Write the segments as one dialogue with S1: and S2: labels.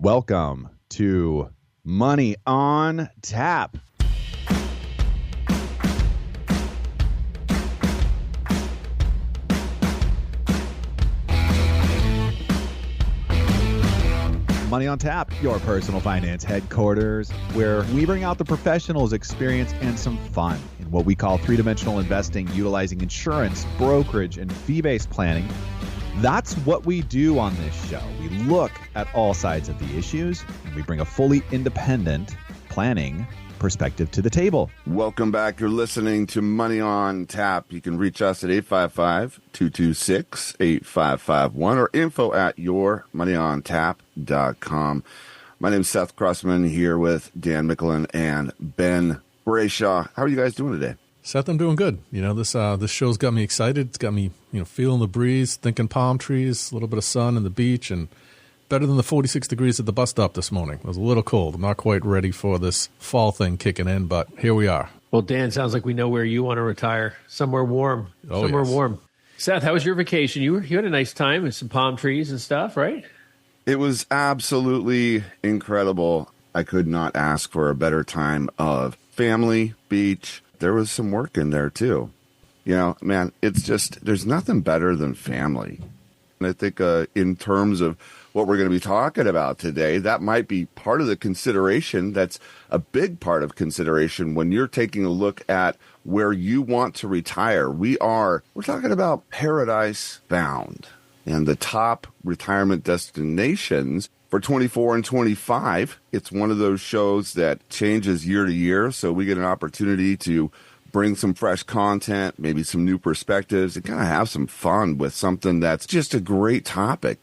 S1: Welcome to Money on Tap. Money on Tap, your personal finance headquarters, where we bring out the professionals' experience and some fun in what we call three-dimensional investing, utilizing insurance, brokerage, and fee-based planning. That's what we do on this show. We look at all sides of the issues, and we bring a fully independent planning perspective to the table.
S2: Welcome back. You're listening to Money on Tap. You can reach us at 855-226-8551 or info@yourmoneyontap.com. My name's Seth Crossman, here with Dan Mickelin and Ben Brayshaw. How are you guys doing today?
S3: Seth, I'm doing good. You know, this show's got me excited. It's got me, feeling the breeze, thinking palm trees, a little bit of sun and the beach, and better than the 46 degrees at the bus stop this morning. It was a little cold. I'm not quite ready for this fall thing kicking in, but here we are.
S4: Well, Dan, sounds like we know where you want to retire. Somewhere warm. Warm. Seth, how was your vacation? You had a nice time with some palm trees and stuff, right?
S2: It was absolutely incredible. I could not ask for a better time of family, beach. There was some work in there, too. Man, it's just, there's nothing better than family. And I think in terms of what we're going to be talking about today, that might be part of the consideration. That's a big part of consideration when you're taking a look at where you want to retire. We're talking about Paradise Bound and the top retirement destinations for 24 and 25. It's one of those shows that changes year to year, so we get an opportunity to bring some fresh content, maybe some new perspectives, and kind of have some fun with something that's just a great topic.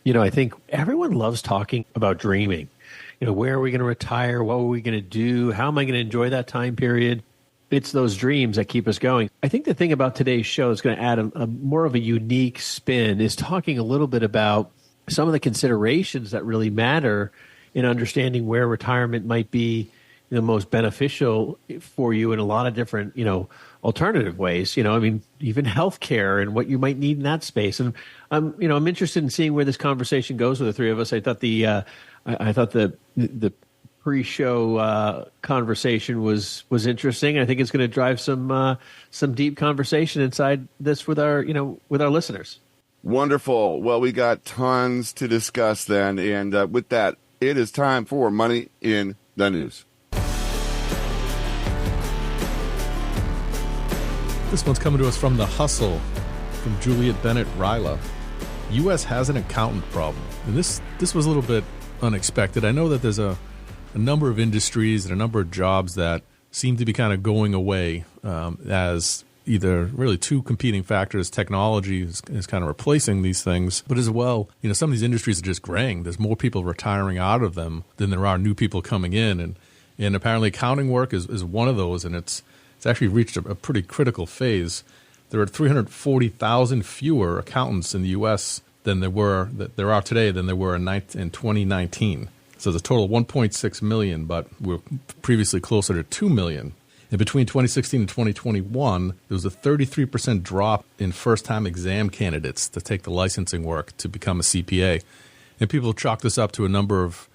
S4: I think everyone loves talking about dreaming. Where are we going to retire? What are we going to do? How am I going to enjoy that time period? It's those dreams that keep us going. I think the thing about today's show is going to add a more of a unique spin, is talking a little bit about some of the considerations that really matter in understanding where retirement might be the most beneficial for you in a lot of different, alternative ways. Even healthcare and what you might need in that space. And I'm interested in seeing where this conversation goes with the three of us. I thought the pre-show conversation was interesting. I think it's going to drive some deep conversation inside this with our listeners.
S2: Wonderful. Well, we got tons to discuss then. And with that, it is time for Money in the News.
S3: This one's coming to us from The Hustle, from Juliet Bennett Ryla. U.S. has an accountant problem. And this was a little bit unexpected. I know that there's a number of industries and a number of jobs that seem to be kind of going away as either really two competing factors. Technology is kind of replacing these things, but as well, some of these industries are just graying. There's more people retiring out of them than there are new people coming in, and apparently accounting work is one of those, and it's actually reached a pretty critical phase. There are 340,000 fewer accountants in the U.S. than there are today than there were in 2019. So there's a total of 1.6 million, but we're previously closer to 2 million. And between 2016 and 2021, there was a 33% drop in first-time exam candidates to take the licensing work to become a CPA. And people chalk this up to a number of,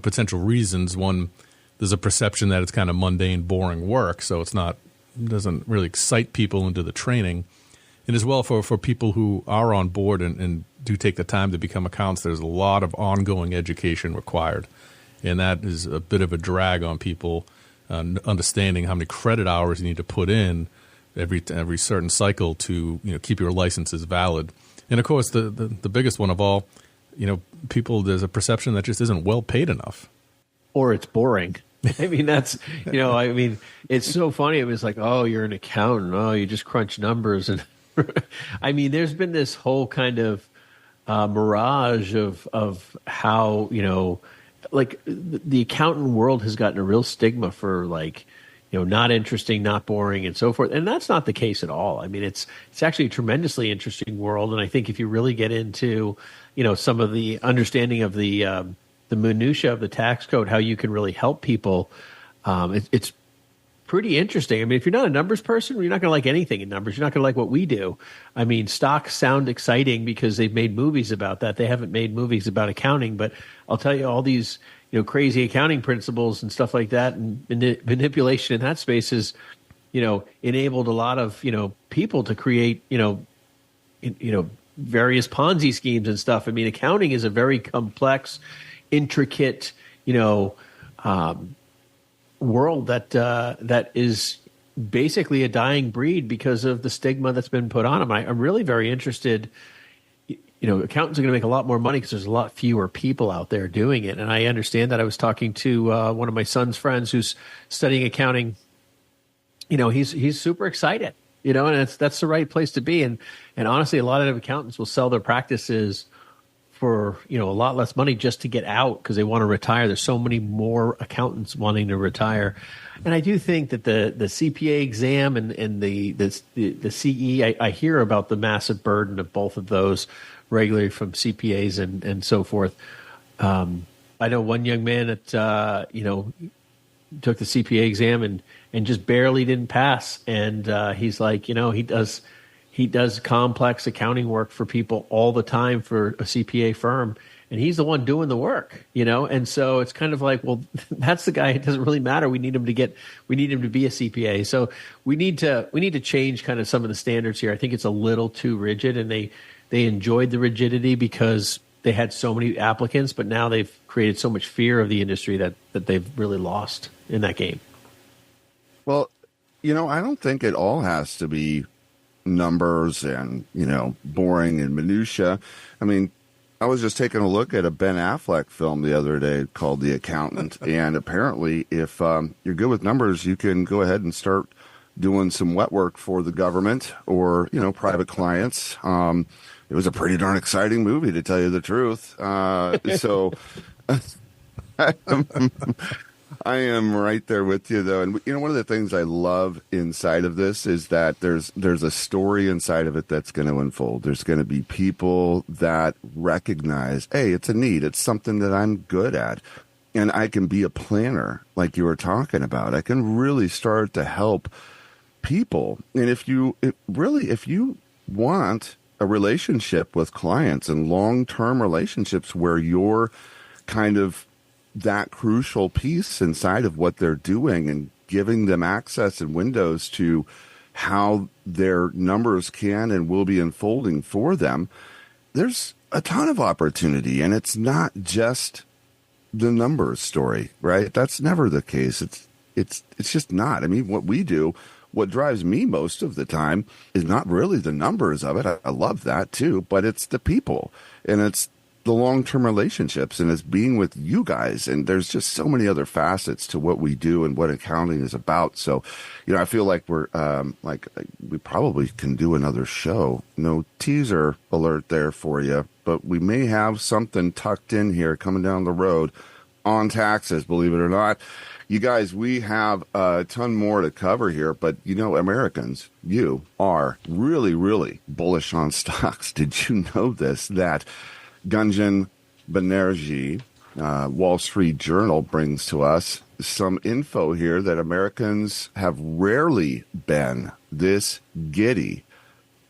S3: potential reasons. One, there's a perception that it's kind of mundane, boring work, so it doesn't really excite people into the training. And as well, for people who are on board and do take the time to become accountants, there's a lot of ongoing education required. And that is a bit of a drag on people. Understanding how many credit hours you need to put in every certain cycle to keep your licenses valid. And of course, the biggest one of all, there's a perception that just isn't well paid enough,
S4: or it's boring. That's it's so funny. It was like, oh, you're an accountant. Oh, you just crunch numbers, and there's been this whole kind of mirage of how the accountant world has gotten a real stigma for not interesting, not boring, and so forth. And that's not the case at all. It's actually a tremendously interesting world. And I think if you really get into, some of the understanding of the minutia of the tax code, how you can really help people, it's pretty interesting. I mean, if you're not a numbers person, you're not going to like anything in numbers. You're not going to like what we do. I mean, stocks sound exciting because they've made movies about that. They haven't made movies about accounting, but I'll tell you, all these crazy accounting principles and stuff like that, and manipulation in that space has enabled a lot of people to create various Ponzi schemes and stuff. I mean, accounting is a very complex, intricate world that is basically a dying breed because of the stigma that's been put on them. I'm really very interested. Accountants are going to make a lot more money because there's a lot fewer people out there doing it. And I understand that. I was talking to one of my son's friends who's studying accounting. He's super excited, and that's the right place to be. And honestly, a lot of accountants will sell their practices for a lot less money just to get out because they want to retire. There's so many more accountants wanting to retire, and I do think that the CPA exam and the CE, I hear about the massive burden of both of those regularly from CPAs and so forth. I know one young man that took the CPA exam and just barely didn't pass, and he's like, he does complex accounting work for people all the time for a CPA firm, and he's the one doing the work, and so it's kind of like, well, that's the guy. It doesn't really matter. We need him to be a CPA. So we need to change kind of some of the standards here. I think it's a little too rigid, and they enjoyed the rigidity because they had so many applicants, but now they've created so much fear of the industry that they've really lost in that game.
S2: Well, I don't think it all has to be numbers and, boring and minutia. I mean, I was just taking a look at a Ben Affleck film the other day called The Accountant. And apparently, if you're good with numbers, you can go ahead and start doing some wet work for the government or, private clients. It was a pretty darn exciting movie, to tell you the truth. So I am right there with you, though. And, one of the things I love inside of this is that there's a story inside of it that's going to unfold. There's going to be people that recognize, hey, it's a need. It's something that I'm good at. And I can be a planner, like you were talking about. I can really start to help people. And if you want a relationship with clients and long-term relationships where you're kind of that crucial piece inside of what they're doing and giving them access and windows to how their numbers can and will be unfolding for them, there's a ton of opportunity. And it's not just the numbers story, right? That's never the case. It's just not. I mean, what we do, what drives me most of the time is not really the numbers of it. I love that too, but it's the people, and it's the long-term relationships, and it's being with you guys. And there's just so many other facets to what we do and what accounting is about. So, I feel like we're we probably can do another show. No teaser alert there for you, but we may have something tucked in here coming down the road on taxes, believe it or not. You guys, we have a ton more to cover here, but Americans, you are really, really bullish on stocks. Did you know this? That Gunjan Banerjee, Wall Street Journal, brings to us some info here that Americans have rarely been this giddy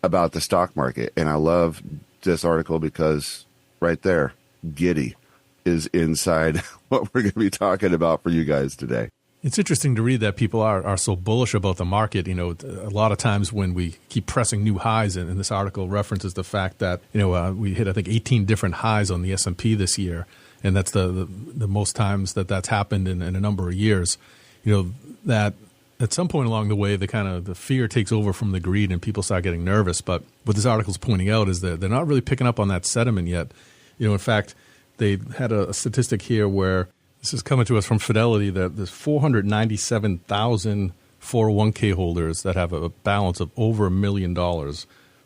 S2: about the stock market. And I love this article because right there, giddy is inside what we're going to be talking about for you guys today.
S3: It's interesting to read that people are so bullish about the market. A lot of times when we keep pressing new highs, and this article references the fact that, we hit, I think, 18 different highs on the S&P this year. And that's the most times that's happened in a number of years. That at some point along the way, the fear takes over from the greed and people start getting nervous. But what this article is pointing out is that they're not really picking up on that sentiment yet. In fact, they had a statistic here where this is coming to us from Fidelity that there's 497,000 401k holders that have a balance of over $1 million,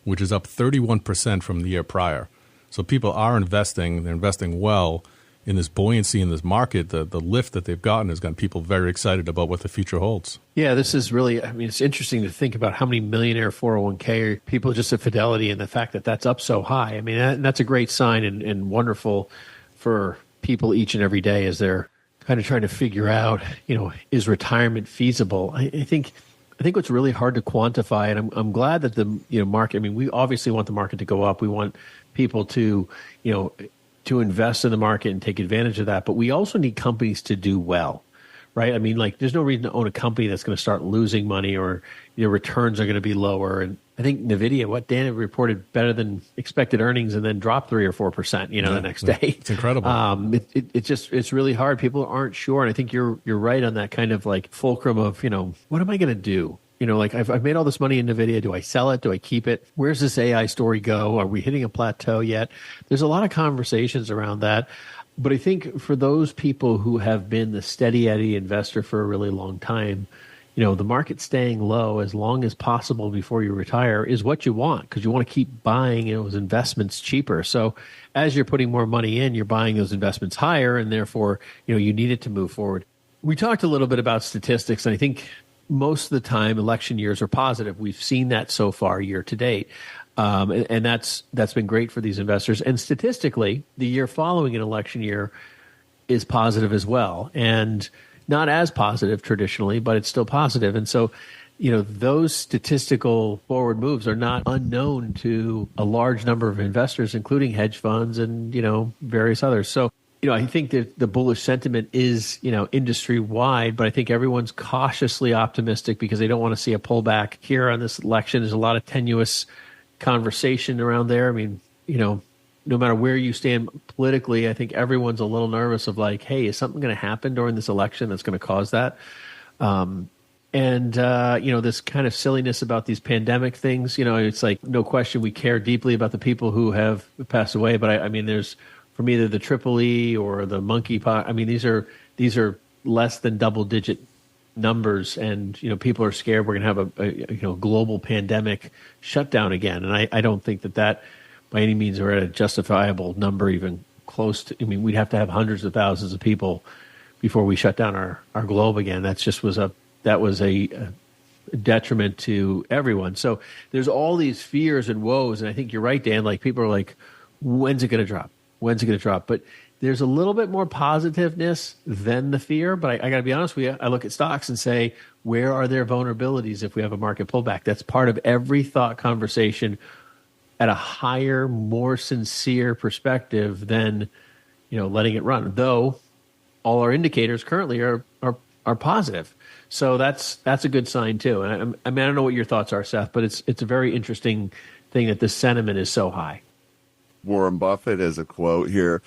S3: which is up 31% from the year prior. So people are investing. They're investing well in this buoyancy in this market. The lift that they've gotten has gotten people very excited about what the future holds.
S4: Yeah, this is really, it's interesting to think about how many millionaire 401k people just at Fidelity and the fact that that's up so high. That's a great sign and wonderful for people each and every day as they're kind of trying to figure out, is retirement feasible? I think what's really hard to quantify, and I'm glad that the market. I mean, we obviously want the market to go up. We want people to to invest in the market and take advantage of that. But we also need companies to do well, right? I mean, like, there's no reason to own a company that's going to start losing money or returns are going to be lower. And I think NVIDIA, Dan reported better than expected earnings and then dropped 3 or 4%, the next day.
S3: It's incredible.
S4: It's really hard. People aren't sure. And I think you're right on that kind of like fulcrum of, what am I going to do? Like I've made all this money in NVIDIA. Do I sell it? Do I keep it? Where's this AI story go? Are we hitting a plateau yet? There's a lot of conversations around that. But I think for those people who have been the steady Eddie investor for a really long time, the market staying low as long as possible before you retire is what you want, because you want to keep buying those investments cheaper. So as you're putting more money in, you're buying those investments higher, and therefore, you need it to move forward. We talked a little bit about statistics, and I think most of the time election years are positive. We've seen that so far year to date. And that's been great for these investors. And statistically, the year following an election year is positive as well. And not as positive traditionally, but it's still positive. And so, those statistical forward moves are not unknown to a large number of investors, including hedge funds and, various others. So, I think that the bullish sentiment is, industry wide, but I think everyone's cautiously optimistic because they don't want to see a pullback here on this election. There's a lot of tenuous conversation around there. I mean, no matter where you stand politically, I think everyone's a little nervous of like, hey, is something going to happen during this election that's going to cause that? This kind of silliness about these pandemic things, it's like, no question, we care deeply about the people who have passed away. But I mean, there's from either the Triple E or the monkeypox. I mean, these are less than double digit numbers, and people are scared we're going to have a global pandemic shutdown again. And I don't think that by any means are at a justifiable number, even close to. I mean, we'd have to have hundreds of thousands of people before we shut down our globe again. That was a detriment to everyone. So there's all these fears and woes, and I think you're right, Dan. Like, people are like, when's it going to drop? When's it going to drop? But there's a little bit more positiveness than the fear. But I got to be honest with you. I look at stocks and say, where are their vulnerabilities if we have a market pullback? That's part of every thought conversation at a higher, more sincere perspective than, letting it run. Though all our indicators currently are positive. So that's a good sign too. And I don't know what your thoughts are, Seth, but it's a very interesting thing that the sentiment is so high.
S2: Warren Buffett has a quote here.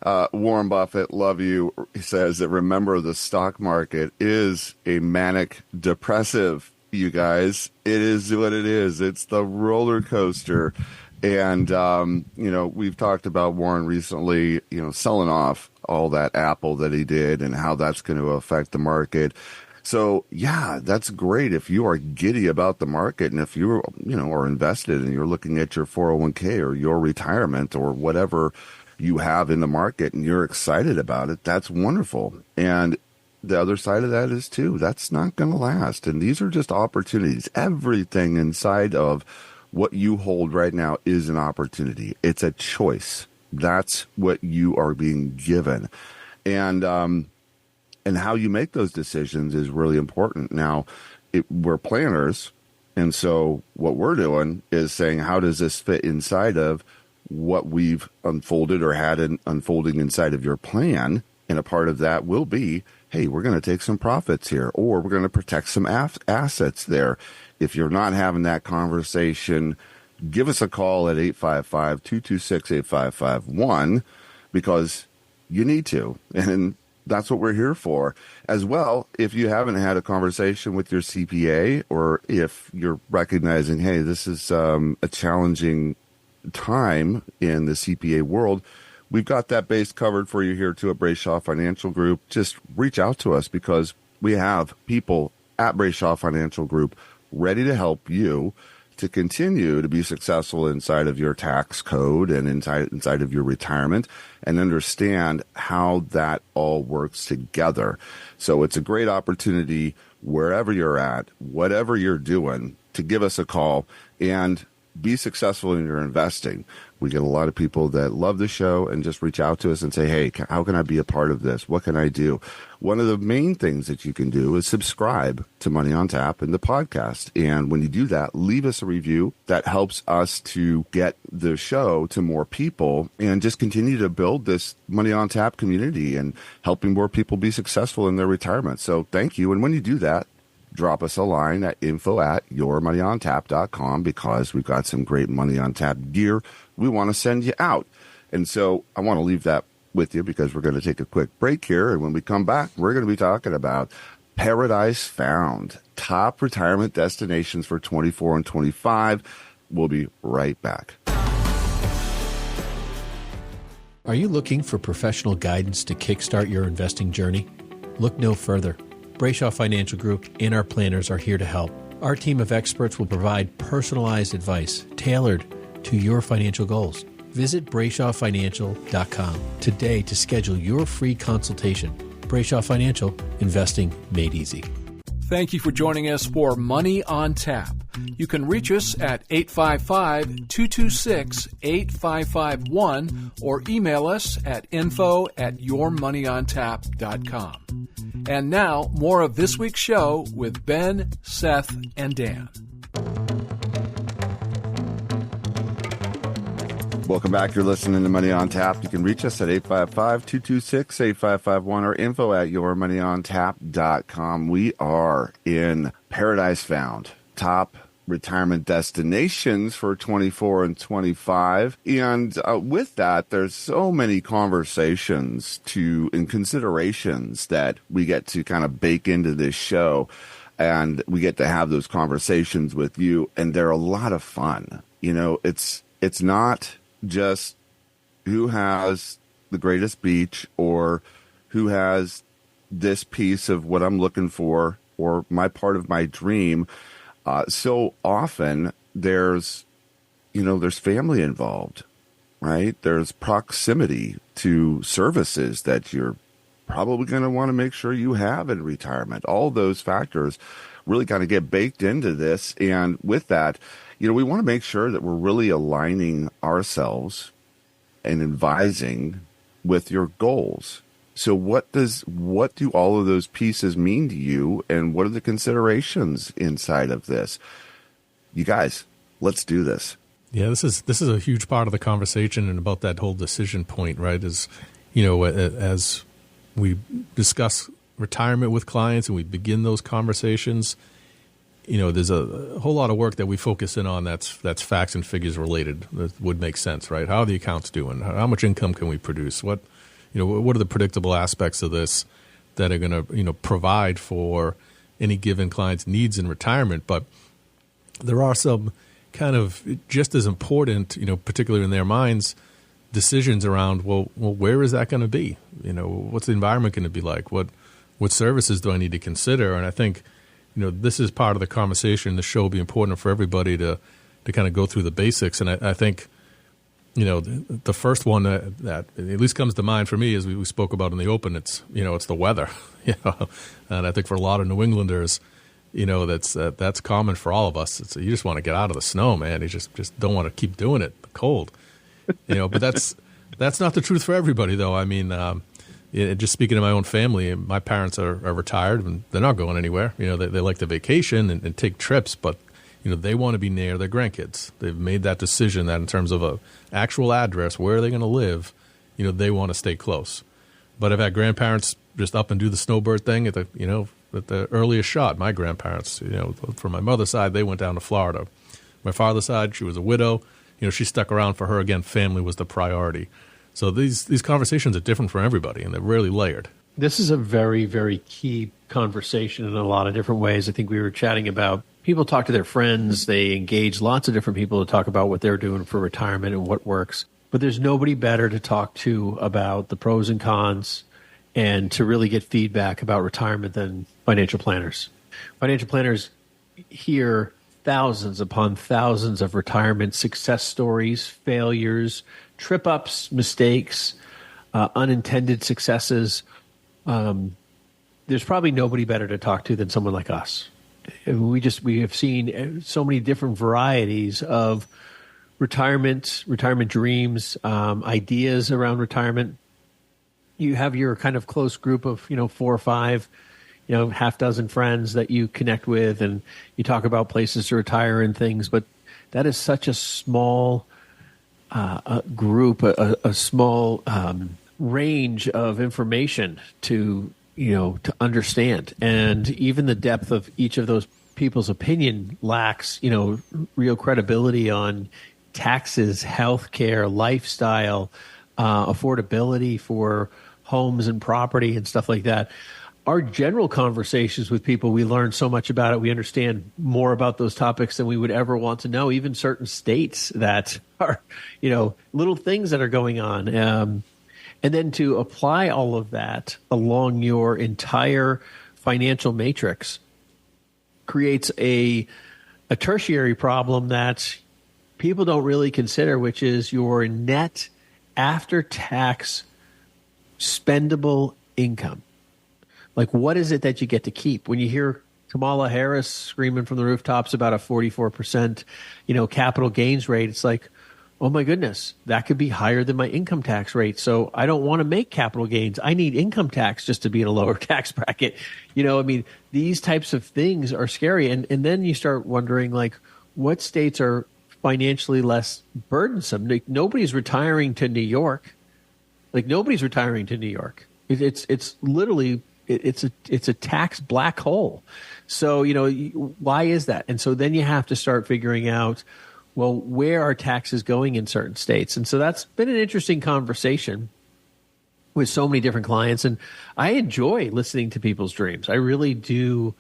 S2: Warren Buffett, love you. He says that, remember, the stock market is a manic depressive, you guys. It is what it is. It's the roller coaster. And, we've talked about Warren recently, selling off all that Apple that he did and how that's going to affect the market. So, yeah, that's great if you are giddy about the market, and if you are invested and you're looking at your 401k or your retirement or whatever you have in the market and you're excited about it, that's wonderful. And the other side of that is, too, that's not going to last. And these are just opportunities. Everything inside of what you hold right now is an opportunity. It's a choice. That's what you are being given. And how you make those decisions is really important. Now, we're planners, and so what we're doing is saying, how does this fit inside of what we've unfolded or had unfolding inside of your plan? And a part of that will be, hey, we're going to take some profits here, or we're going to protect some assets there. If you're not having that conversation, give us a call at 855-226-8551, because you need to. And that's what we're here for. As well, if you haven't had a conversation with your CPA, or if you're recognizing, hey, this is a challenging time in the CPA world, we've got that base covered for you here too at Brayshaw Financial Group. Just reach out to us, because we have people at Brayshaw Financial Group ready to help you to continue to be successful inside of your tax code and inside of your retirement, and understand how that all works together. So it's a great opportunity wherever you're at, whatever you're doing, to give us a call and be successful in your investing. We get a lot of people that love the show and just reach out to us and say, hey, how can I be a part of this? What can I do? One of the main things that you can do is subscribe to Money on Tap and the podcast. And when you do that, leave us a review. That helps us to get the show to more people and just continue to build this Money on Tap community and helping more people be successful in their retirement. So thank you. And when you do that, drop us a line at info@yourmoneyontap.com, because we've got some great Money on Tap gear we want to send you out. And so I want to leave that with you because we're going to take a quick break here. And when we come back, we're going to be talking about Paradise Found, top retirement destinations for 24 and 25. We'll be right back.
S4: Are you looking for professional guidance to kickstart your investing journey? Look no further. Brayshaw Financial Group and our planners are here to help. Our team of experts will provide personalized advice tailored to your financial goals. Visit BrayshawFinancial.com today to schedule your free consultation. Brayshaw Financial, investing made easy.
S5: Thank you for joining us for Money on Tap. You can reach us at 855-226-8551 or email us at info@yourmoneyontap.com. And now, more of this week's show with Ben, Seth, and Dan.
S2: Welcome back. You're listening to Money on Tap. You can reach us at 855-226-8551 or info@yourmoneyontap.com. We are in Paradise Found, top retirement destinations for 24 and 25. And with that, there's so many conversations and considerations that we get to kind of bake into this show. And we get to have those conversations with you. And they're a lot of fun. You know, it's not just who has the greatest beach or who has this piece of what I'm looking for or my part of my dream. So often there's family involved, right? There's proximity to services that you're probably going to want to make sure you have in retirement. All those factors really kind of get baked into this. And with that, we want to make sure that we're really aligning ourselves and advising with your goals. So what do all of those pieces mean to you, and what are the considerations inside of this? You guys, let's do this.
S3: Yeah, this is a huge part of the conversation, and about that whole decision point, right? Is, as we discuss retirement with clients and we begin those conversations, there's a whole lot of work that we focus in on that's facts and figures related. That would make sense, right? How are the accounts doing? How much income can we produce? What are the predictable aspects of this that are going to, provide for any given client's needs in retirement? But there are some kind of just as important, particularly in their minds, decisions around, well, where is that going to be? What's the environment going to be like? What services do I need to consider? And I think, this is part of the conversation. The show will be important for everybody to kind of go through the basics. And I think, the first one that at least comes to mind for me, as we spoke about in the open, it's the weather. And I think for a lot of New Englanders, that's common for all of us. You just want to get out of the snow, man. You just don't want to keep doing it. The cold, But that's not the truth for everybody, though. I mean, just speaking to my own family, my parents are retired and they're not going anywhere. They like to vacation and take trips, but they want to be near their grandkids. They've made that decision that in terms of a actual address, where are they going to live, they want to stay close. But I've had grandparents just up and do the snowbird thing at the earliest shot. My grandparents, from my mother's side, they went down to Florida. My father's side, she was a widow. She stuck around for her. Again, family was the priority. So these conversations are different for everybody, and they're really layered.
S4: This is a very, very key conversation in a lot of different ways. I think we were chatting about people talk to their friends. They engage lots of different people to talk about what they're doing for retirement and what works. But there's nobody better to talk to about the pros and cons and to really get feedback about retirement than financial planners. Financial planners hear thousands upon thousands of retirement success stories, failures, trip-ups, mistakes, unintended successes. There's probably nobody better to talk to than someone like us. We have seen so many different varieties of retirement dreams, ideas around retirement. You have your kind of close group of, 4 or 5, half dozen friends that you connect with, and you talk about places to retire and things. But that is such a small group, a small range of information to understand, and even the depth of each of those people's opinion lacks real credibility on taxes, healthcare, lifestyle, affordability for homes and property and stuff like that. Our general conversations with people, we learn so much about it. We understand more about those topics than we would ever want to know, even certain states that are, little things that are going on. And then to apply all of that along your entire financial matrix creates a tertiary problem that people don't really consider, which is your net after-tax spendable income. Like, what is it that you get to keep? When you hear Kamala Harris screaming from the rooftops about a 44%, capital gains rate, it's like, oh my goodness, that could be higher than my income tax rate. So I don't want to make capital gains. I need income tax just to be in a lower tax bracket. These types of things are scary. And then you start wondering, like, what states are financially less burdensome? Like, nobody's retiring to New York. It's literally, it's a tax black hole. So, why is that? And so then you have to start figuring out, well, where are taxes going in certain states? And so that's been an interesting conversation with so many different clients. And I enjoy listening to people's dreams. I really do.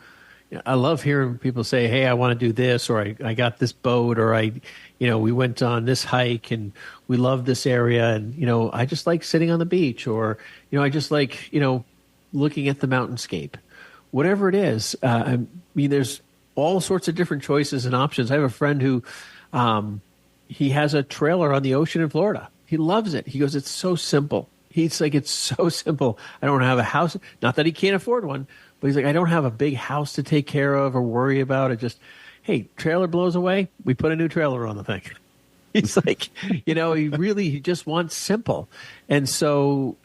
S4: I love hearing people say, hey, I want to do this, or I got this boat, or we went on this hike and we love this area. And, I just like sitting on the beach, or, I just like, looking at the mountainscape, whatever it is. There's all sorts of different choices and options. I have a friend who, he has a trailer on the ocean in Florida. He loves it. He goes, it's so simple. He's like, it's so simple. I don't have a house. Not that he can't afford one, but he's like, I don't have a big house to take care of or worry about. It just, hey, trailer blows away, we put a new trailer on the thing. He's like, he just wants simple. And so,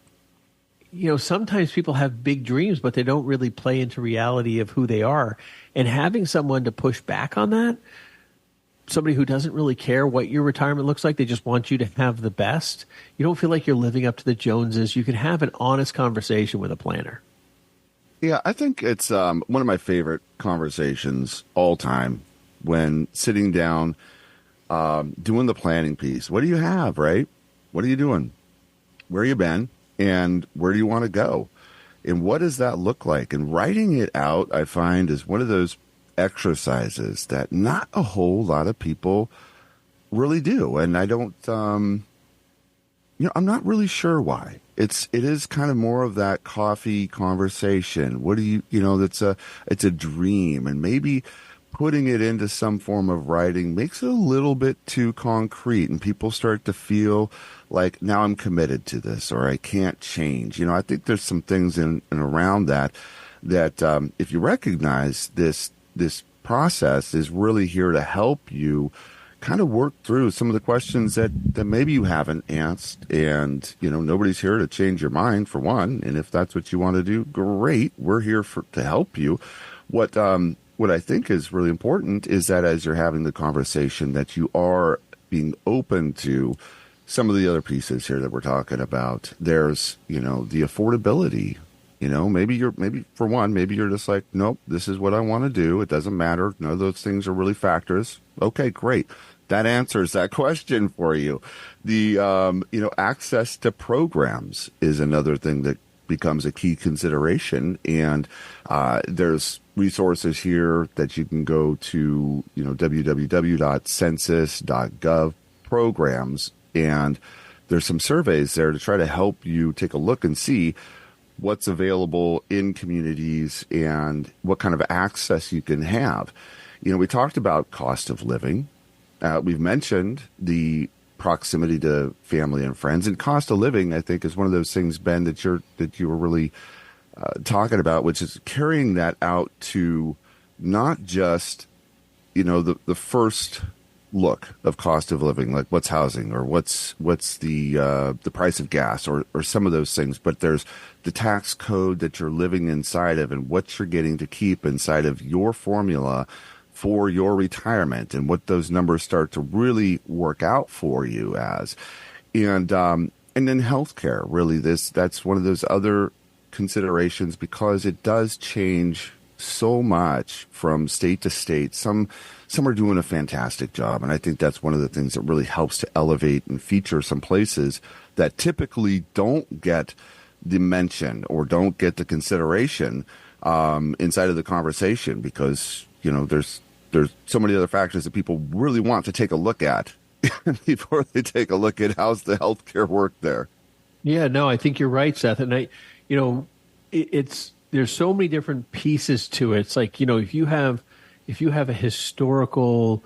S4: sometimes people have big dreams, but they don't really play into reality of who they are. And having someone to push back on that, somebody who doesn't really care what your retirement looks like, they just want you to have the best. You don't feel like you're living up to the Joneses. You can have an honest conversation with a planner.
S2: Yeah, I think it's one of my favorite conversations all time when sitting down, doing the planning piece. What do you have, right? What are you doing? Where you been? And where do you want to go? And what does that look like? And writing it out, I find, is one of those exercises that not a whole lot of people really do. And I don't, I'm not really sure why. It is kind of more of that coffee conversation. What do you, it's a dream, and maybe putting it into some form of writing makes it a little bit too concrete, and people start to feel like, now I'm committed to this, or I can't change. I think there's some things in and around that if you recognize this process is really here to help you kind of work through some of the questions that maybe you haven't asked. And, nobody's here to change your mind, for one. And if that's what you want to do, great. We're here to help you. What I think is really important is that as you're having the conversation, that you are being open to some of the other pieces here that we're talking about. There's, the affordability. Maybe for one, maybe you're just like, nope, this is what I want to do. It doesn't matter. None of those things are really factors. Okay, great. That answers that question for you. The, access to programs is another thing that becomes a key consideration. And there's resources here that you can go to, www.census.gov programs. And there's some surveys there to try to help you take a look and see what's available in communities and what kind of access you can have. We talked about cost of living. We've mentioned the proximity to family and friends, and cost of living, I think, is one of those things, Ben, that you were really talking about, which is carrying that out to not just, the first look of cost of living, like what's housing or what's the price of gas or some of those things. But there's the tax code that you're living inside of and what you're getting to keep inside of your formula for your retirement and what those numbers start to really work out for you as. And then healthcare, really, that's one of those other considerations because it does change so much from state to state. Some are doing a fantastic job, and I think that's one of the things that really helps to elevate and feature some places that typically don't get the mention or don't get the consideration inside of the conversation because, you know, there's so many other factors that people really want to take a look at before they take a look at how's the healthcare work there.
S4: Yeah, no, I think you're right, Seth. And there's so many different pieces to it. It's like, you know, if you have a historical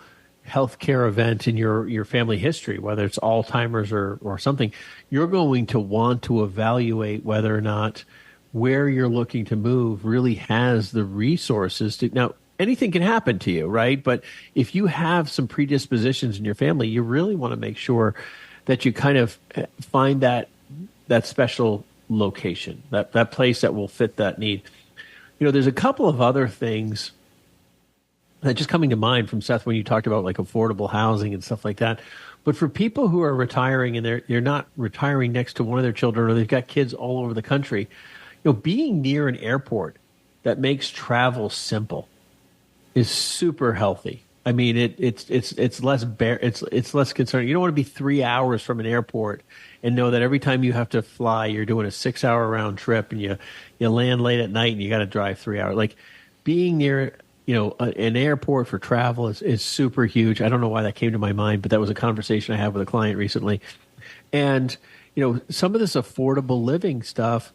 S4: healthcare event in your family history, whether it's Alzheimer's or something, you're going to want to evaluate whether or not where you're looking to move really has the resources to. Now, anything can happen to you, right? But if you have some predispositions in your family, you really want to make sure that you kind of find that special location, that place that will fit that need. You know, there's a couple of other things that just coming to mind from Seth when you talked about like affordable housing and stuff like that. But for people who are retiring and they're not retiring next to one of their children or they've got kids all over the country, you know, being near an airport that makes travel simple is super healthy. I mean, it's less it's less concerning. You don't want to be 3 hours from an airport and know that every time you have to fly, you're doing a 6-hour round trip and you land late at night and you got to drive 3 hours. Like being near, you know, an airport for travel is super huge. I don't know why that came to my mind, but that was a conversation I had with a client recently. And, you know, some of this affordable living stuff,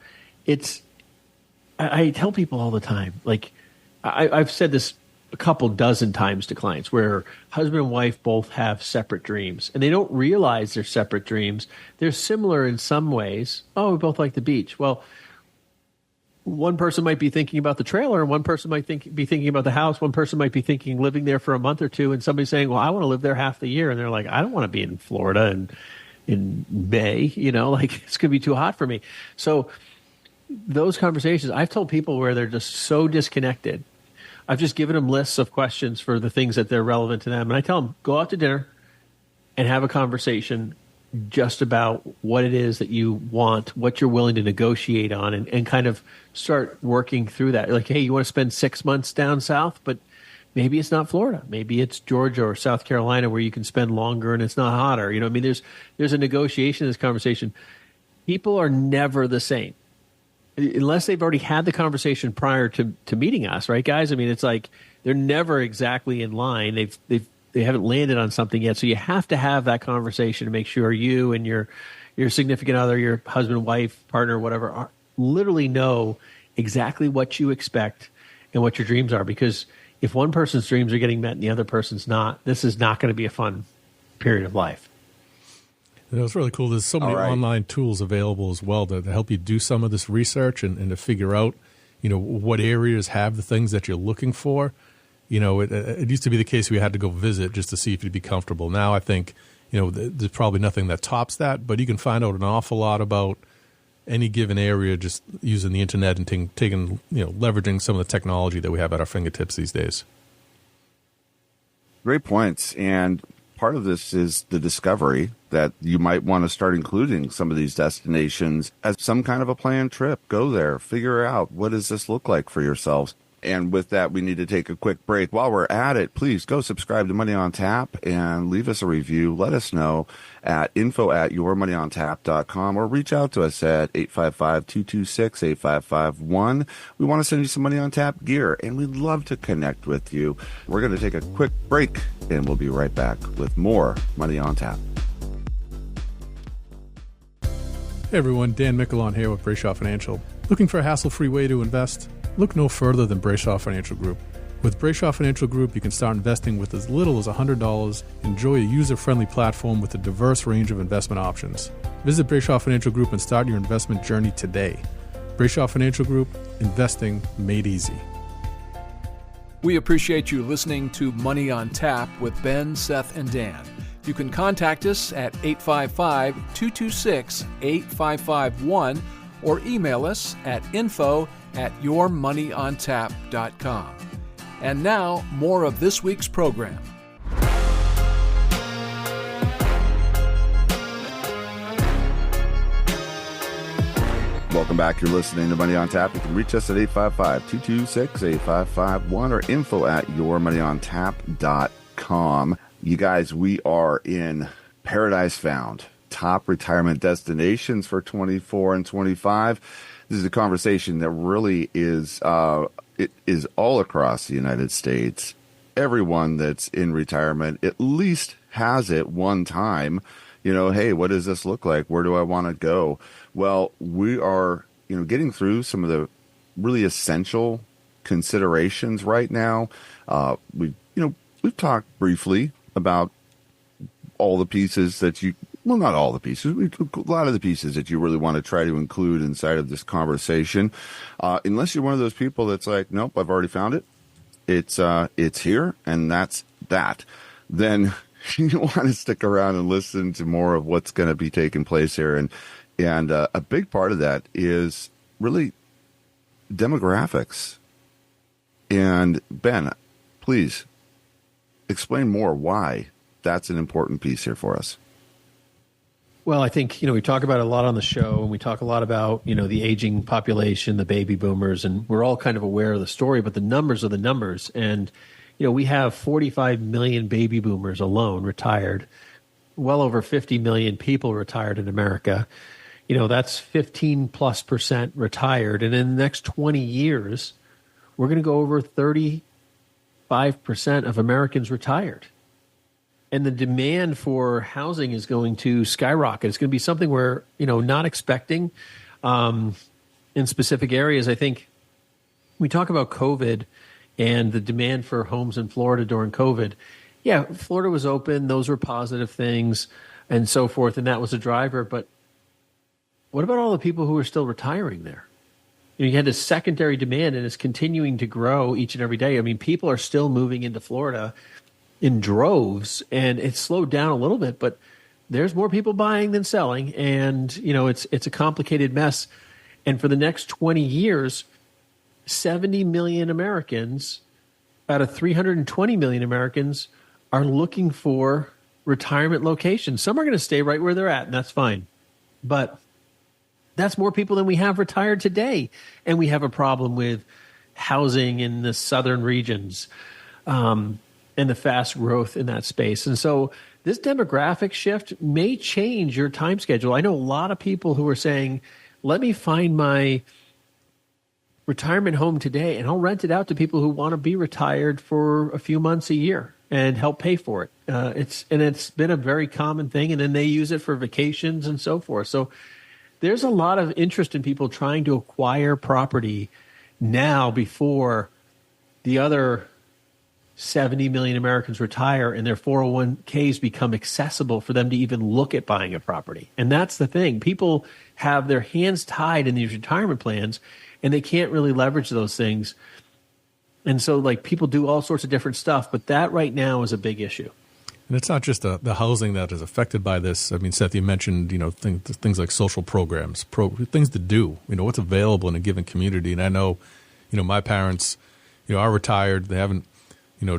S4: I tell people all the time, like I've said this a couple dozen times to clients where husband and wife both have separate dreams and they don't realize they're separate dreams. They're similar in some ways. Oh, we both like the beach. Well, one person might be thinking about the trailer and one person might be thinking about the house. One person might be thinking living there for a month or two and somebody's saying, well, I want to live there half the year. And they're like, I don't want to be in Florida in May, you know, like it's going to be too hot for me. So those conversations, I've told people where they're just so disconnected. I've just given them lists of questions for the things that they're relevant to them. And I tell them, go out to dinner and have a conversation just about what it is that you want, what you're willing to negotiate on, and kind of start working through that. Like, hey, you want to spend 6 months down south, but maybe it's not Florida. Maybe it's Georgia or South Carolina where you can spend longer and it's not hotter. You know, I mean, there's a negotiation in this conversation. People are never the same. Unless they've already had the conversation prior to meeting us, right, guys? I mean, it's like they're never exactly in line. They haven't landed on something yet. So you have to have that conversation to make sure you and your significant other, your husband, wife, partner, whatever, literally know exactly what you expect and what your dreams are. Because if one person's dreams are getting met and the other person's not, this is not going to be a fun period of life.
S3: You know, it's really cool. There's so many online tools available as well to help you do some of this research and to figure out, you know, what areas have the things that you're looking for. You know, it used to be the case we had to go visit just to see if you'd be comfortable. Now I think, you know, there's probably nothing that tops that, but you can find out an awful lot about any given area just using the internet and taking, you know, leveraging some of the technology that we have at our fingertips these days.
S2: Great points. And part of this is the discovery that you might want to start including some of these destinations as some kind of a planned trip. Go there, figure out what does this look like for yourselves. And with that, we need to take a quick break. While we're at it, please go subscribe to Money on Tap and leave us a review. Let us know at info@yourmoneyontap.com or reach out to us at 855-226-8551. We want to send you some Money on Tap gear, and we'd love to connect with you. We're going to take a quick break, and we'll be right back with more Money on Tap.
S3: Hey everyone, Dan Mickelon here with Brayshaw Financial. Looking for a hassle-free way to invest? Look no further than Brayshaw Financial Group. With Brayshaw Financial Group, you can start investing with as little as $100. Enjoy a user-friendly platform with a diverse range of investment options. Visit Brayshaw Financial Group and start your investment journey today. Brayshaw Financial Group, investing made easy.
S5: We appreciate you listening to Money on Tap with Ben, Seth, and Dan. You can contact us at 855-226-8551 or email us at info@yourmoneyontap.com. And now, more of this week's program.
S2: Welcome back. You're listening to Money on Tap. You can reach us at 855-226-8551 or info@yourmoneyontap.com. You guys, we are in Paradise Found, top retirement destinations for 24 and 25. This is a conversation that really is it is all across the United States. Everyone that's in retirement at least has it one time. You know, hey, what does this look like? Where do I want to go? Well, we are, getting through some of the really essential considerations right now. We've talked briefly about all the pieces that not all the pieces, a lot of the pieces that you really want to try to include inside of this conversation. Unless you're one of those people that's like, nope, I've already found it. It's here, and that's that. Then you want to stick around and listen to more of what's going to be taking place here. And a big part of that is really demographics. And Ben, please explain more why that's an important piece here for us.
S4: Well, I think, we talk about it a lot on the show, and we talk a lot about, the aging population, the baby boomers, and we're all kind of aware of the story, but the numbers are the numbers. And, we have 45 million baby boomers alone retired, well over 50 million people retired in America. That's 15+% retired. And in the next 20 years, we're going to go over 35% of Americans retired. And the demand for housing is going to skyrocket. It's going to be something we're, not expecting in specific areas. I think we talk about COVID and the demand for homes in Florida during COVID. Yeah, Florida was open. Those were positive things and so forth, and that was a driver. But what about all the people who are still retiring there? You had this secondary demand, and it's continuing to grow each and every day. I mean, people are still moving into Florida in droves, and it's slowed down a little bit, but there's more people buying than selling, and it's a complicated mess. And for the next 20 years, 70 million Americans out of 320 million Americans are looking for retirement locations. Some are going to stay right where they're at, and that's fine. But that's more people than we have retired today, and we have a problem with housing in the southern regions. And the fast growth in that space. And so this demographic shift may change your time schedule. I know a lot of people who are saying, let me find my retirement home today and I'll rent it out to people who want to be retired for a few months a year and help pay for it. It's been a very common thing, and then they use it for vacations and so forth. So there's a lot of interest in people trying to acquire property now before the other 70 million Americans retire and their 401ks become accessible for them to even look at buying a property. And that's the thing. People have their hands tied in these retirement plans, and they can't really leverage those things. And so, people do all sorts of different stuff, but that right now is a big issue.
S3: And it's not just the housing that is affected by this. I mean, Seth, you mentioned, things like social programs, things to do, what's available in a given community. And I know, my parents, are retired. They haven't,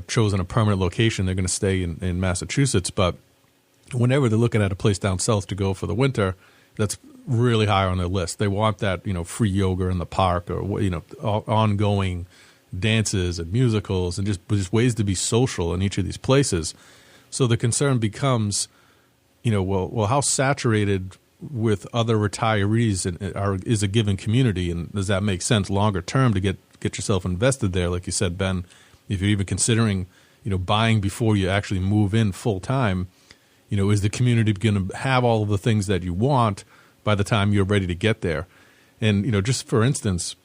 S3: chosen a permanent location. They're going to stay in Massachusetts. But whenever they're looking at a place down south to go for the winter, that's really high on their list. They want that, free yoga in the park, or, ongoing dances and musicals and just ways to be social in each of these places. So the concern becomes, well, how saturated with other retirees is a given community, and does that make sense longer term to get yourself invested there? Like you said, Ben, if you're even considering, buying before you actually move in full time, is the community going to have all of the things that you want by the time you're ready to get there? And, just for instance,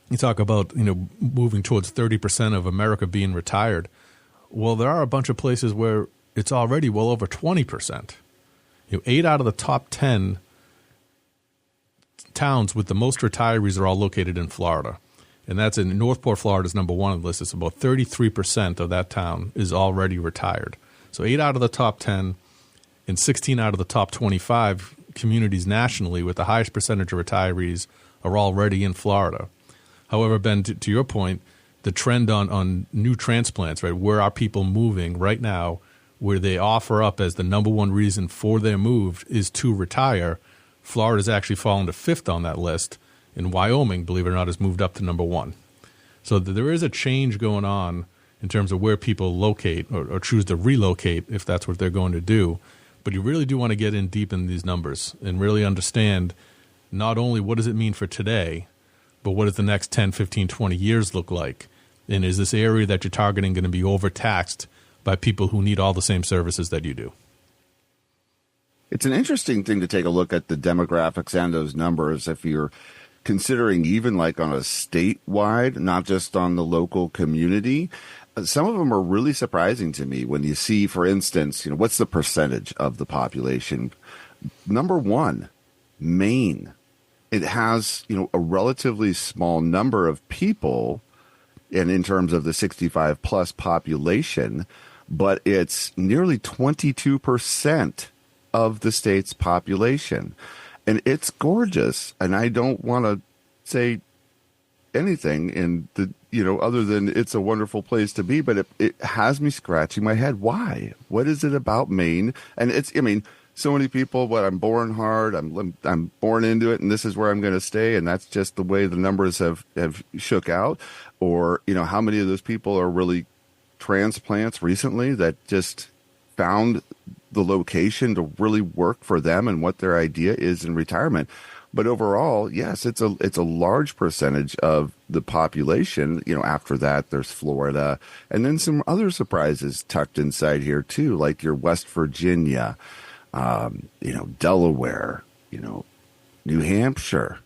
S3: you talk about, moving towards 30% of America being retired. Well, there are a bunch of places where it's already well over 20%. 8 out of the top 10 towns with the most retirees are all located in Florida. And that's in Northport, Florida is number one on the list. It's about 33% of that town is already retired. So 8 out of the top 10 and 16 out of the top 25 communities nationally with the highest percentage of retirees are already in Florida. However, Ben, to your point, the trend on new transplants, right? Where are people moving right now, where they offer up as the number one reason for their move is to retire? Florida's actually fallen to 5th on that list. In Wyoming, believe it or not, has moved up to number 1. So there is a change going on in terms of where people locate or choose to relocate if that's what they're going to do. But you really do want to get in deep in these numbers and really understand not only what does it mean for today, but what does the next 10, 15, 20 years look like? And is this area that you're targeting going to be overtaxed by people who need all the same services that you do?
S2: It's an interesting thing to take a look at the demographics and those numbers if you're considering even like on a statewide, not just on the local community. Some of them are really surprising to me when you see, for instance, what's the percentage of the population? Number 1, Maine. It has, a relatively small number of people, and in terms of the 65 plus population, but it's nearly 22% of the state's population. And it's gorgeous. And I don't want to say anything in the, other than it's a wonderful place to be, but it has me scratching my head. Why? What is it about Maine? And so many people, I'm born hard, I'm born into it, and this is where I'm going to stay, and that's just the way the numbers have shook out. Or, how many of those people are really transplants recently that just found the location to really work for them and what their idea is in retirement. But overall, yes, it's a large percentage of the population. After that, there's Florida, and then some other surprises tucked inside here too, like your West Virginia, Delaware, New Hampshire,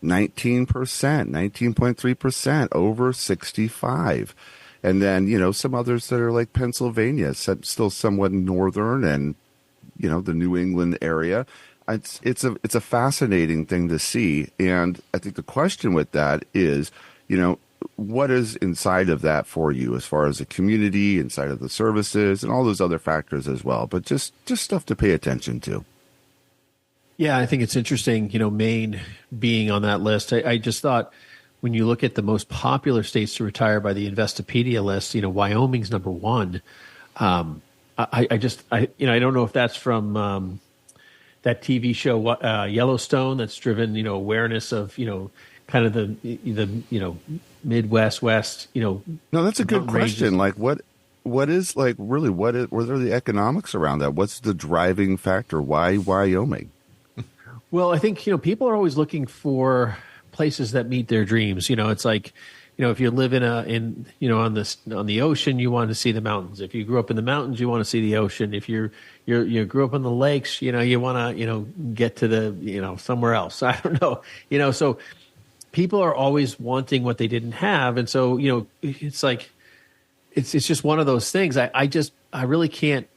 S2: 19%, 19.3% over 65. And then, some others that are like Pennsylvania, still somewhat northern, and, the New England area. It's a fascinating thing to see. And I think the question with that is, what is inside of that for you as far as the community, inside of the services, and all those other factors as well. But just stuff to pay attention to.
S4: Yeah, I think it's interesting, Maine being on that list. I just thought when you look at the most popular states to retire by the Investopedia list, Wyoming's number 1. I don't know if that's from that TV show Yellowstone that's driven, awareness of, kind of the Midwest, West,
S2: No, that's a good question. Like what is like really what are the economics around that? What's the driving factor? Why Wyoming?
S4: Well, I think, people are always looking for places that meet their dreams. It's like, if you live on the ocean, you want to see the mountains. If you grew up in the mountains, you want to see the ocean. If you grew up on the lakes, you want to, get to the, somewhere else. I don't know, so people are always wanting what they didn't have. And so, it's like, it's just one of those things. I really can't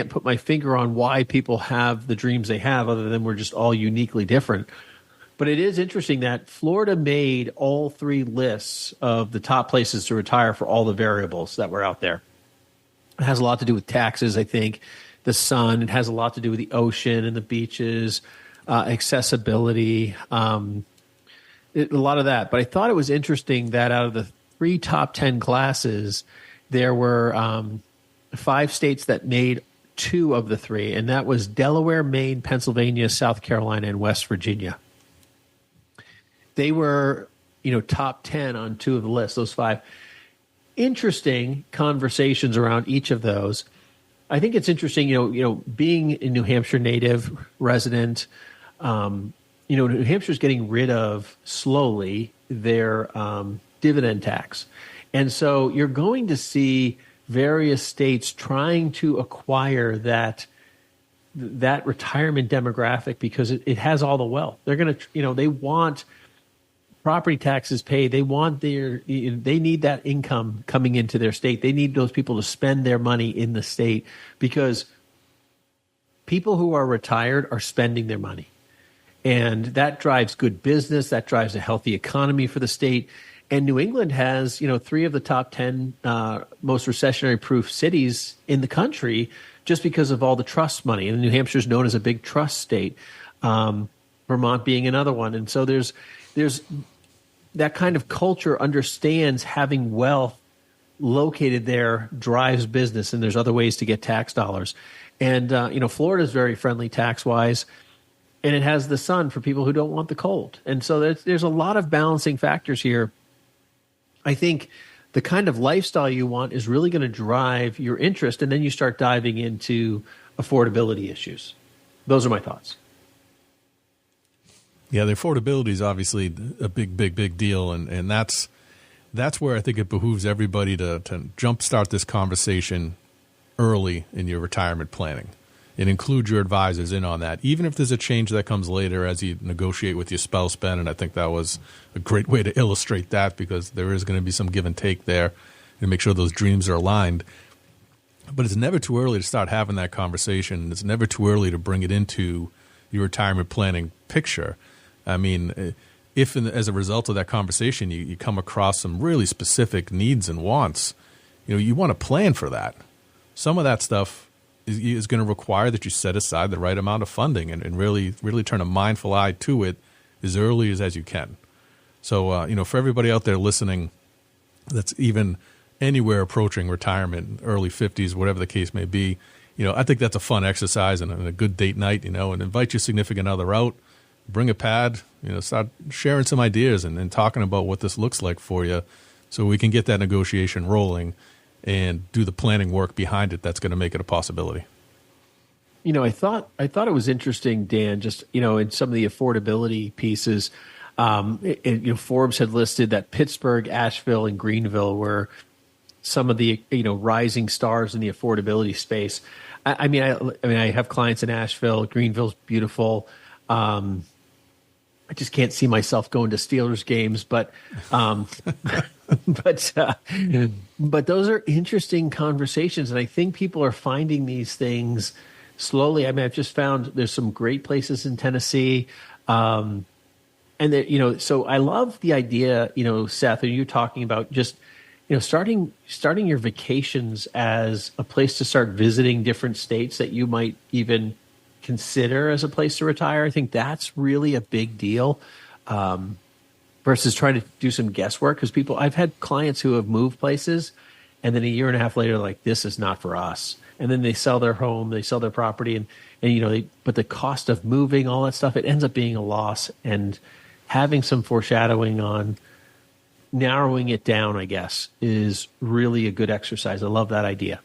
S4: put my finger on why people have the dreams they have, other than we're just all uniquely different. But it is interesting that Florida made all 3 lists of the top places to retire for all the variables that were out there. It has a lot to do with taxes, I think, the sun. It has a lot to do with the ocean and the beaches, accessibility, a lot of that. But I thought it was interesting that out of the 3 top 10 classes, there were 5 states that made 2 of the 3, and that was Delaware, Maine, Pennsylvania, South Carolina, and West Virginia. They were, top 10 on 2 of the lists, those 5. Interesting conversations around each of those. I think it's interesting, being a New Hampshire native resident, New Hampshire's getting rid of slowly their dividend tax. And so you're going to see various states trying to acquire that retirement demographic because it has all the wealth. They're going to, they want property taxes paid. They need that income coming into their state. They need those people to spend their money in the state, because people who are retired are spending their money. And that drives good business. That drives a healthy economy for the state. And New England has, 3 of the top 10 most recessionary-proof cities in the country just because of all the trust money. And New Hampshire is known as a big trust state, Vermont being another one. And so there's that kind of culture understands having wealth located there drives business, and there's other ways to get tax dollars. And, Florida is very friendly tax-wise, and it has the sun for people who don't want the cold. And so there's a lot of balancing factors here. I think the kind of lifestyle you want is really going to drive your interest, and then you start diving into affordability issues. Those are my thoughts.
S3: Yeah, the affordability is obviously a big deal, and that's where I think it behooves everybody to jumpstart this conversation early in your retirement planning and include your advisors in on that, even if there's a change that comes later as you negotiate with your spouse, Ben. And I think that was a great way to illustrate that, because there is going to be some give and take there and make sure those dreams are aligned. But it's never too early to start having that conversation. It's never too early to bring it into your retirement planning picture. I mean, if as a result of that conversation you come across some really specific needs and wants, you want to plan for that. Some of that stuff is going to require that you set aside the right amount of funding and really turn a mindful eye to it as early as you can. So, for everybody out there listening that's even anywhere approaching retirement, early 50s, whatever the case may be, I think that's a fun exercise and a good date night, and invite your significant other out. Bring a pad, start sharing some ideas and talking about what this looks like for you, so we can get that negotiation rolling and do the planning work behind it that's going to make it a possibility.
S4: I thought it was interesting, Dan, just, in some of the affordability pieces, Forbes had listed that Pittsburgh, Asheville, and Greenville were some of the, rising stars in the affordability space. I mean, I have clients in Asheville. Greenville's beautiful. I just can't see myself going to Steelers games, but those are interesting conversations, and I think people are finding these things slowly. I mean, I've just found there's some great places in Tennessee, and that, so I love the idea, Seth, and you talking about just starting your vacations as a place to start visiting different states that you might even consider as a place to retire. I think that's really a big deal, versus trying to do some guesswork. Because I've had clients who have moved places, and then a year and a half later, like, this is not for us. And then they sell their home, they sell their property, and but the cost of moving, all that stuff, it ends up being a loss. And having some foreshadowing on narrowing it down, I guess, is really a good exercise. I love that idea.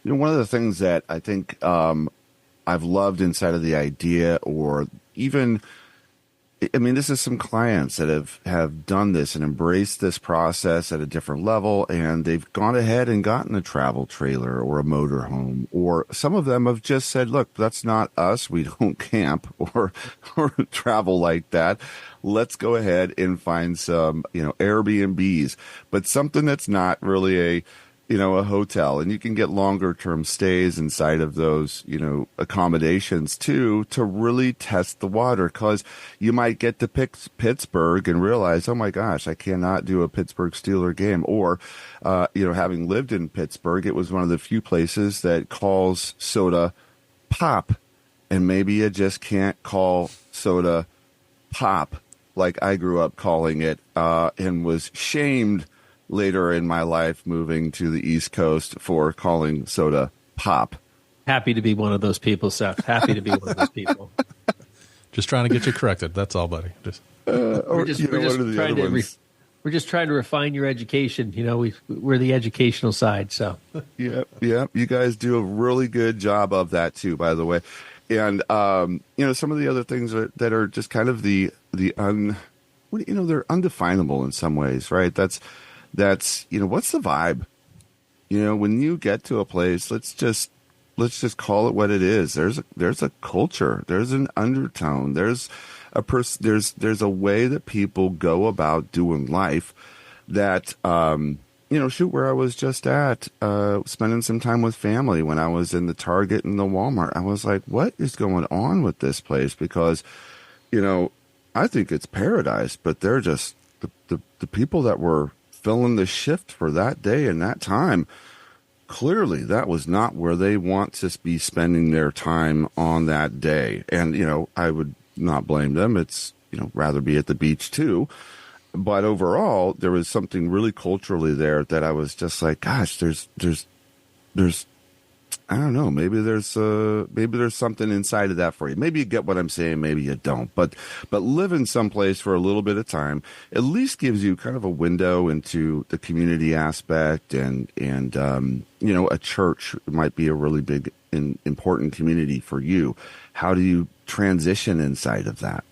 S2: One of the things that I think I've loved inside of the idea, or even, this is some clients that have done this and embraced this process at a different level, and they've gone ahead and gotten a travel trailer or a motorhome, or some of them have just said, look, that's not us. We don't camp or travel like that. Let's go ahead and find some, Airbnbs, but something that's not really a hotel, and you can get longer term stays inside of those, accommodations too, to really test the water. Cause you might get to Pittsburgh and realize, oh my gosh, I cannot do a Pittsburgh Steeler game. Or, having lived in Pittsburgh, it was one of the few places that calls soda pop, and maybe you just can't call soda pop like I grew up calling it, and was shamed later in my life moving to the East Coast for calling soda pop.
S4: Happy to be one of those people, Seth. Happy to be one of those people.
S3: Just trying to get you corrected. That's all, buddy.
S4: We're just trying to refine your education. We're the educational side. So
S2: yeah. You guys do a really good job of that too, by the way. And some of the other things that are just kind of they're undefinable in some ways, right? That's what's the vibe? When you get to a place, let's just call it what it is. There's a culture. There's an undertone. There's a way that people go about doing life that, where I was just at, spending some time with family when I was in the Target and the Walmart. I was like, what is going on with this place? Because, I think it's paradise, but they're just the people that were filling the shift for that day and that time, clearly that was not where they want to be spending their time on that day. And, I would not blame them. It's, rather be at the beach too. But overall, there was something really culturally there that I was just like, gosh, there's I don't know. Maybe there's something inside of that for you. Maybe you get what I'm saying. Maybe you don't. But living someplace for a little bit of time at least gives you kind of a window into the community aspect, and a church might be a really big and important community for you. How do you transition inside of that?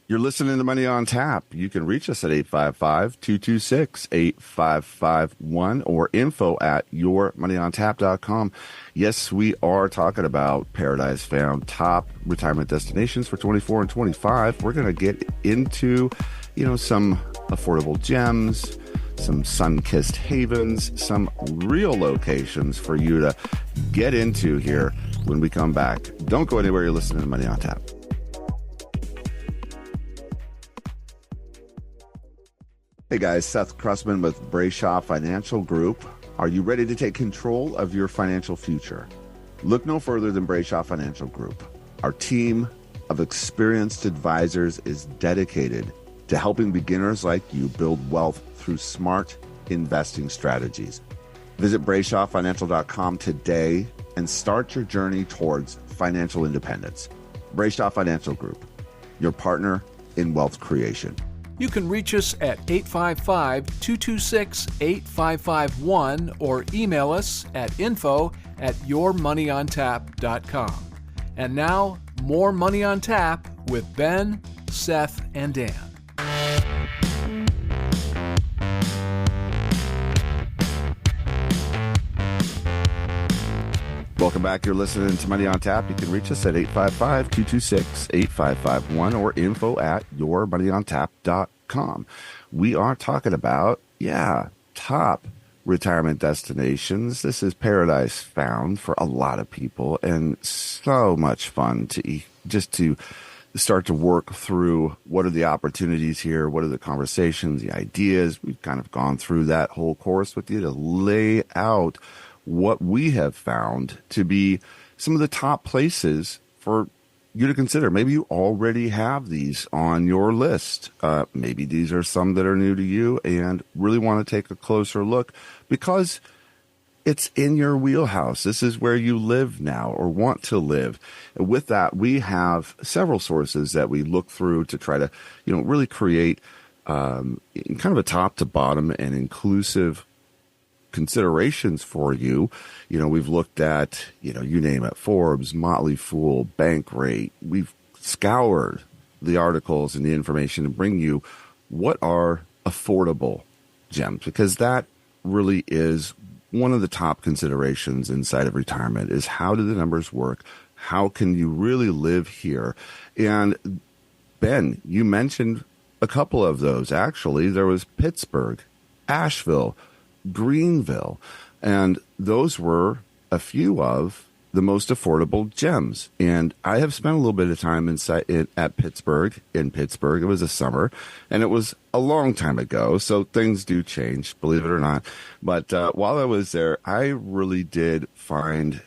S2: You're listening to Money on Tap. You can reach us at 855-226-8551 or info@yourmoneyontap.com. Yes, we are talking about Paradise Found, top retirement destinations for 24 and 25. We're going to get into, some affordable gems, some sun-kissed havens, some real locations for you to get into here when we come back. Don't go anywhere. You're listening to Money on Tap. Hey guys, Seth Cressman with Brayshaw Financial Group. Are you ready to take control of your financial future? Look no further than Brayshaw Financial Group. Our team of experienced advisors is dedicated to helping beginners like you build wealth through smart investing strategies. Visit BrayshawFinancial.com today and start your journey towards financial independence. Brayshaw Financial Group, your partner in wealth creation.
S5: You can reach us at 855-226-8551 or email us at info@yourmoneyontap.com. And now, more Money on Tap with Ben, Seth, and Dan.
S2: Welcome back. You're listening to Money on Tap. You can reach us at 855-226-8551 or info@yourmoneyontap.com. We are talking about, top retirement destinations. This is Paradise Found for a lot of people, and so much fun to start to work through what are the opportunities here, what are the conversations, the ideas. We've kind of gone through that whole course with you to lay out what we have found to be some of the top places for you to consider. Maybe you already have these on your list. Maybe these are some that are new to you and really want to take a closer look because it's in your wheelhouse. This is where you live now or want to live. And with that, we have several sources that we look through to try to, really create kind of a top to bottom and inclusive considerations for you. We've looked at, you name it, Forbes, Motley Fool, Bankrate. We've scoured the articles and the information to bring you what are affordable gems, because that really is one of the top considerations inside of retirement is how do the numbers work? How can you really live here? And Ben, you mentioned a couple of those. Actually, there was Pittsburgh, Asheville, Greenville, and those were a few of the most affordable gems. And I have spent a little bit of time at Pittsburgh. In Pittsburgh, it was a summer, and it was a long time ago, so things do change, believe it or not. But while I was there, I really did find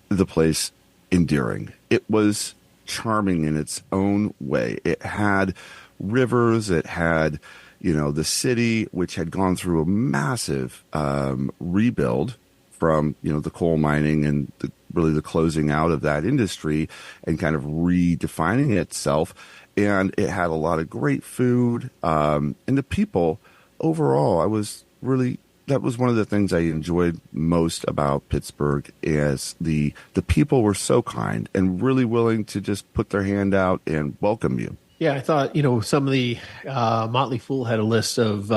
S2: the place endearing. It was charming in its own way. It had rivers, it had the city, which had gone through a massive rebuild from, the coal mining and really the closing out of that industry and kind of redefining itself. And it had a lot of great food. And the people overall, that was one of the things I enjoyed most about Pittsburgh is the people were so kind and really willing to just put their hand out and welcome you.
S4: Yeah, I thought, some of the Motley Fool had a list of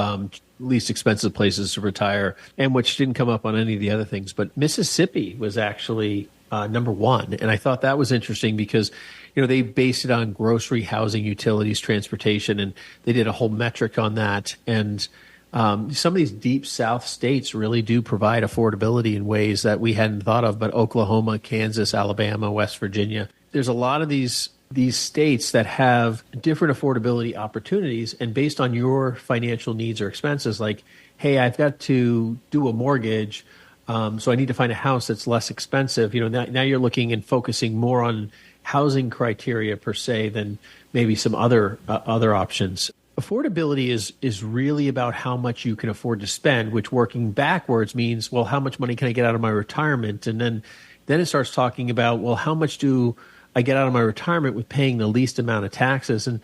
S4: least expensive places to retire, and which didn't come up on any of the other things. But Mississippi was actually number one. And I thought that was interesting because, they based it on grocery, housing, utilities, transportation, and they did a whole metric on that. And some of these deep South states really do provide affordability in ways that we hadn't thought of, but Oklahoma, Kansas, Alabama, West Virginia, there's a lot of these these states that have different affordability opportunities, and based on your financial needs or expenses, like, hey, I've got to do a mortgage, so I need to find a house that's less expensive. Now you're looking and focusing more on housing criteria per se than maybe some other options. Affordability is really about how much you can afford to spend, which working backwards means, well, how much money can I get out of my retirement? And then it starts talking about, well, how much do I get out of my retirement with paying the least amount of taxes? And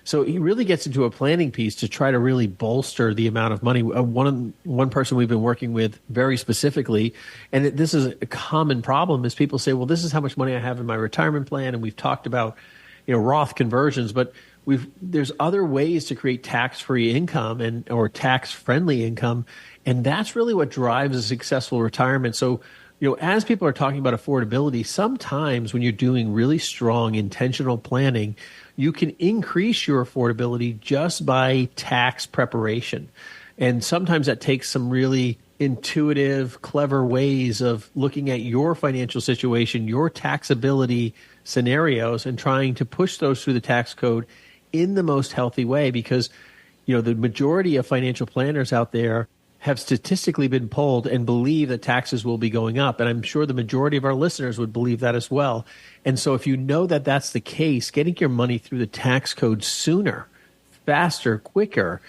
S4: so he really gets into a planning piece to try to really bolster the amount of money. One person we've been working with very specifically, and this is a common problem, is people say, well, this is how much money I have in my retirement plan. And we've talked about, Roth conversions, but there's other ways to create tax-free income or tax-friendly income. And that's really what drives a successful retirement. So, as people are talking about affordability, sometimes when you're doing really strong intentional planning, you can increase your affordability just by tax preparation. And sometimes that takes some really intuitive, clever ways of looking at your financial situation, your taxability scenarios, and trying to push those through the tax code in the most healthy way. Because, the majority of financial planners out there have statistically been polled and believe that taxes will be going up. And I'm sure the majority of our listeners would believe that as well. And so if you know that that's the case, getting your money through the tax code sooner, faster, quicker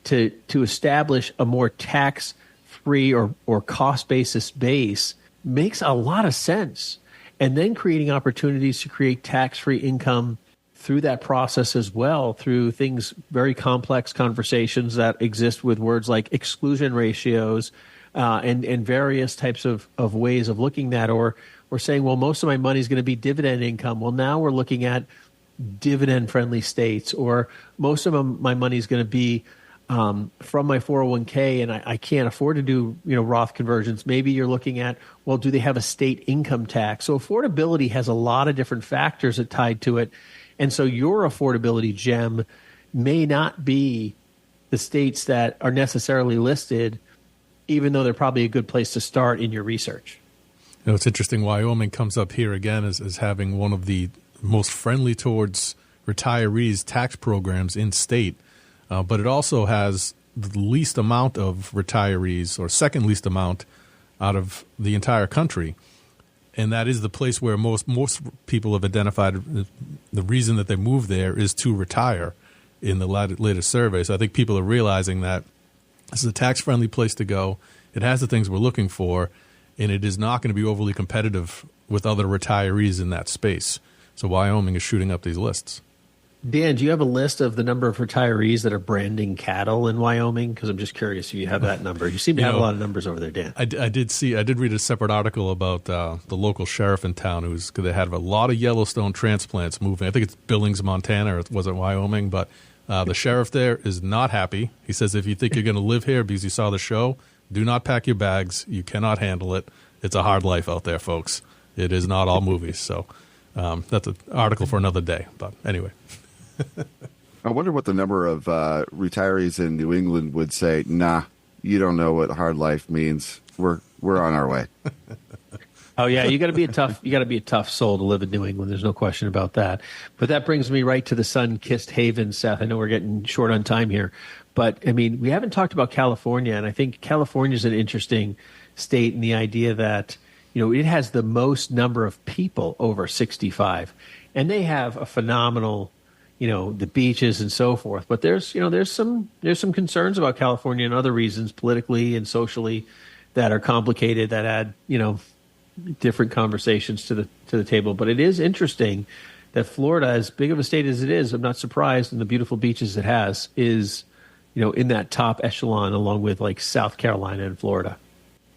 S4: to establish a more tax-free or cost basis base makes a lot of sense. And then creating opportunities to create tax-free income through that process as well, through things, very complex conversations that exist with words like exclusion ratios and various types of ways of looking at, or saying, well, most of my money is going to be dividend income. Well, now we're looking at dividend-friendly states, or most of my money is going to be from my 401k, and I can't afford to do Roth conversions. Maybe you're looking at, well, do they have a state income tax? So affordability has a lot of different factors that tied to it. And so your affordability gem may not be the states that are necessarily listed, even though they're probably a good place to start in your research.
S3: It's interesting. Wyoming comes up here again as having one of the most friendly towards retirees tax programs in state, but it also has the least amount of retirees, or second least amount out of the entire country. And that is the place where most people have identified the reason that they move there is to retire in the latest survey. So I think people are realizing that this is a tax-friendly place to go. It has the things we're looking for, and it is not going to be overly competitive with other retirees in that space. So Wyoming is shooting up these lists.
S4: Dan, do you have a list of the number of retirees that are branding cattle in Wyoming? Because I'm just curious if you have that number. You seem to have a lot of numbers over there, Dan.
S3: I did read a separate article about the local sheriff in town because they had a lot of Yellowstone transplants moving. I think it's Billings, Montana, or was it Wyoming? But the sheriff there is not happy. He says, if you think you're going to live here because you saw the show, do not pack your bags. You cannot handle it. It's a hard life out there, folks. It is not all movies. So that's an article for another day. But anyway.
S2: I wonder what the number of retirees in New England would say, nah, you don't know what hard life means. We're on our way.
S4: Oh yeah, you got to be a tough soul to live in New England. There's no question about that. But that brings me right to the sun-kissed haven, Seth. I know we're getting short on time here, but I mean, we haven't talked about California, and I think California is an interesting state in the idea that it has the most number of people over 65, and they have a phenomenal the beaches and so forth. But there's some concerns about California and other reasons politically and socially that are complicated, that add, different conversations to the table. But it is interesting that Florida, as big of a state as it is, I'm not surprised, and the beautiful beaches it has is, in that top echelon along with like South Carolina and Florida.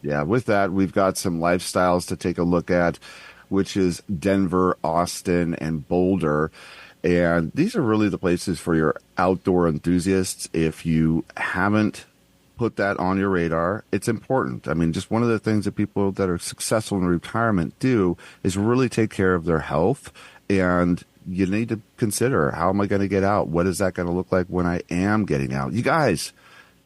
S2: Yeah, with that, we've got some lifestyles to take a look at, which is Denver, Austin, and Boulder. And these are really the places for your outdoor enthusiasts. If you haven't put that on your radar, it's important. I mean, just one of the things that people that are successful in retirement do is really take care of their health. And you need to consider, how am I going to get out? What is that going to look like when I am getting out? You guys,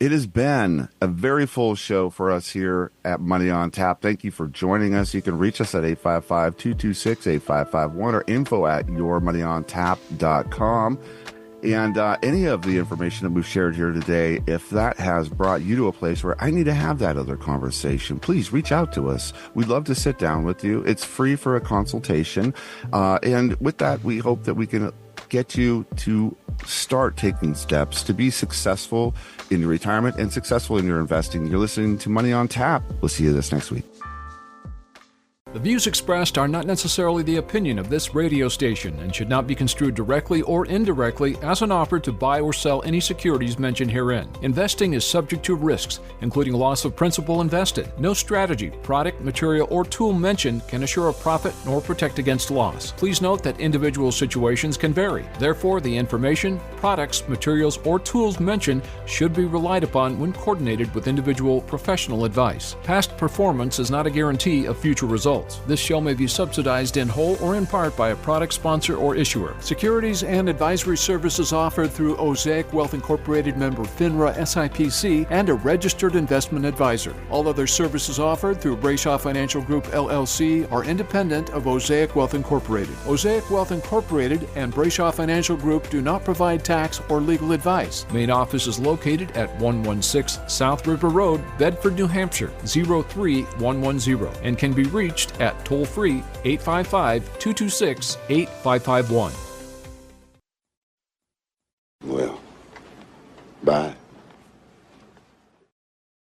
S2: It has been a very full show for us here at Money on Tap. Thank you for joining us. You can reach us at 855-226-8551 or info@yourmoneyontap.com. And any of the information that we've shared here today, if that has brought you to a place where I need to have that other conversation, please reach out to us. We'd love to sit down with you. It's free for a consultation. And with that, we hope that we can get you to start taking steps to be successful in your retirement and successful in your investing. You're listening to Money on Tap. We'll see you this next week.
S5: The views expressed are not necessarily the opinion of this radio station and should not be construed directly or indirectly as an offer to buy or sell any securities mentioned herein. Investing is subject to risks, including loss of principal invested. No strategy, product, material, or tool mentioned can assure a profit nor protect against loss. Please note that individual situations can vary. Therefore, the information, products, materials, or tools mentioned should be relied upon when coordinated with individual professional advice. Past performance is not a guarantee of future results. This show may be subsidized in whole or in part by a product sponsor or issuer. Securities and advisory services offered through Osaic Wealth Incorporated, member FINRA SIPC, and a registered investment advisor. All other services offered through Brayshaw Financial Group LLC are independent of Osaic Wealth Incorporated. Osaic Wealth Incorporated and Brayshaw Financial Group do not provide tax or legal advice. Main office is located at 116 South River Road, Bedford, New Hampshire 03110, and can be reached at toll-free 855-226-8551.